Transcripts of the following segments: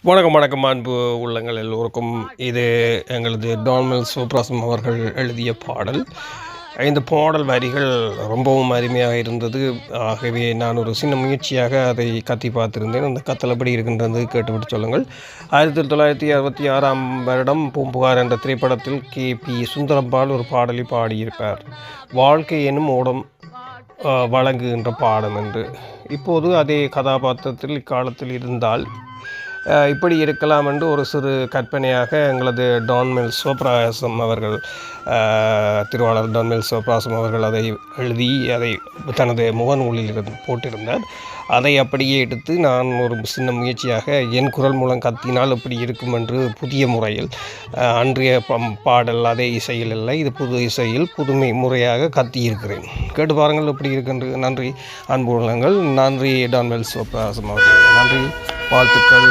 வணக்கம் வணக்கம் அன்பு உள்ளங்கள் எல்லோருக்கும். இது எங்களது டான்மெல் சிவபிரகாசம் அவர்கள் எழுதிய பாடல். இந்த பாடல் வரிகள் ரொம்பவும் அருமையாக இருந்தது. ஆகவே நான் ஒரு சின்ன முயற்சியாக அதை கத்தி பார்த்திருந்தேன். அந்த கத்தலப்படி இருக்கின்றது, கேட்டுவிட்டு சொல்லுங்கள். 1966ஆம் வருடம் பூம்புகார் என்ற திரைப்படத்தில் KP சுந்தரம்பால் ஒரு பாடலை பாடியிருப்பார். வாழ்க்கை எனும் ஓடம் வழங்குகின்ற பாடம் என்று. இப்போது அதே கதாபாத்திரத்தில் இக்காலத்தில் இருந்தால் இப்படி இருக்கலாம் என்று ஒரு சிறு கற்பனையாக எங்களது டான்மெல் சிவபிரகாசம் அவர்கள், திருவாளர் டான்மெல் சிவபிரகாசம் அவர்கள் அதை எழுதி அதை தனது முகநூலில் போட்டிருந்தார். அதை அப்படியே எடுத்து நான் ஒரு சின்ன முயற்சியாக என் குரல் மூலம் கத்தினால் எப்படி இருக்கும் என்று புதிய முறையில், அன்றைய பாடல் அதே இசையில் இல்லை, இது புது இசையில் புதுமை முறையாக கத்தியிருக்கிறேன். கேட்டு பாருங்கள் எப்படி இருக்கின்ற. நன்றி அன்பு உள்ளங்கள். நன்றி டான்மெல் சிவபிரகாசம் அவர்கள். நன்றி, வாழ்த்துக்கள்.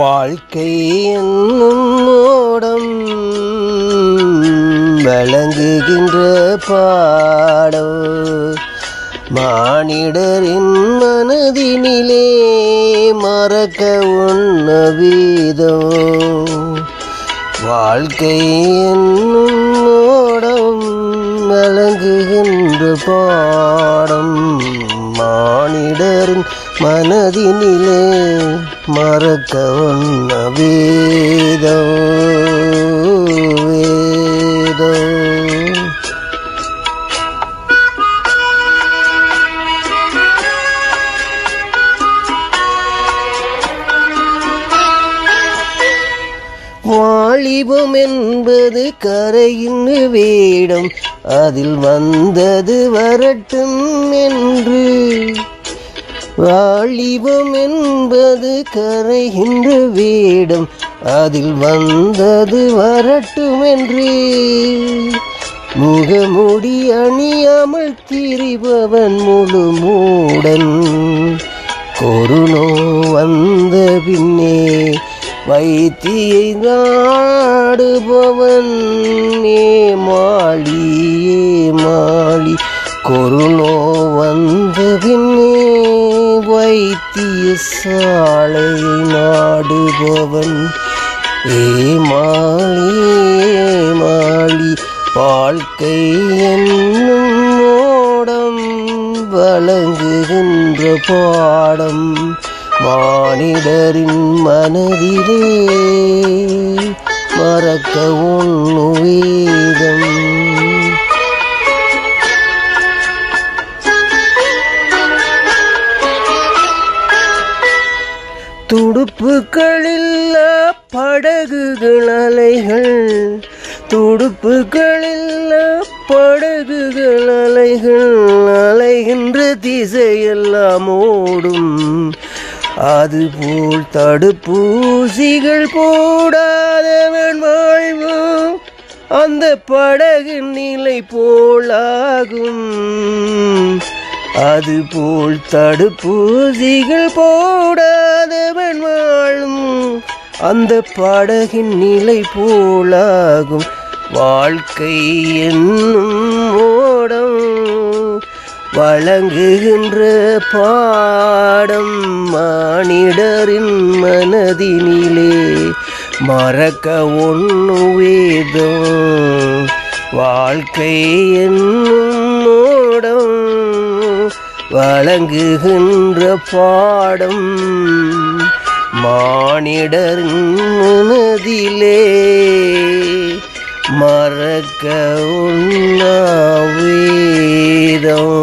வாழ்க்கை என்னும் ஓடம் வழங்குகின்ற பாடம், மானிடரின் மனதினிலே மறக்க உண்ண வீதம். வாழ்க்கை என்னும் ஓடம் வழங்குகின்ற பாடம், மானிடரின் மனதினிலே மறக்க உண்ண வேதம் வேதம். வாலிபம் என்பது கரையின் வேடம், அதில் வந்தது வரட்டும் என்று. வாலிபம் என்பது கரைகின்ற வேடம், அதில் வந்தது வரட்டும் என்று. முகமூடி அணியாமல் திரிபவன் முழு மூடன், கொரோனா வந்த பின்னே வைத்தியை நாடுபவன் ஏமாளி ஏமாளி. கொரோனா வந்த பின்னே வைத்திய சாலையை நாடுபவன் ஏமாளி ஏமாளி. வாழ்க்கை என்னும் ஓடம் வழங்குகின்ற பாடம், மானிடரின் மனதிலே மறக்க உண்ணு வேதம். துடுப்புகளில்லா படகுகள் அலைகள், துடுப்புகளில்லா படகுகள் அலைகள், அலைகின்ற திசையெல்லாம் ஓடும். அதுபோல் தடுப்பூசிகள் போடாதவன் வாழ்வு அந்த படகின் நிலை போலாகும். அதுபோல் தடுப்பூசிகள் போடாதவன் வாழும் அந்த படகின் நிலை போலாகும். வாழ்க்கை என்னும் ஓடம் வழங்குகின்ற பாடம், மானிடரின் மனதினிலே மறக்க ஒண்ணு வேதம். வாழ்க்கை என்னும் ஓடம் வழங்குகின்ற பாடம், மானிடரின் மனதிலே மறக்க உண்ண வேதம்.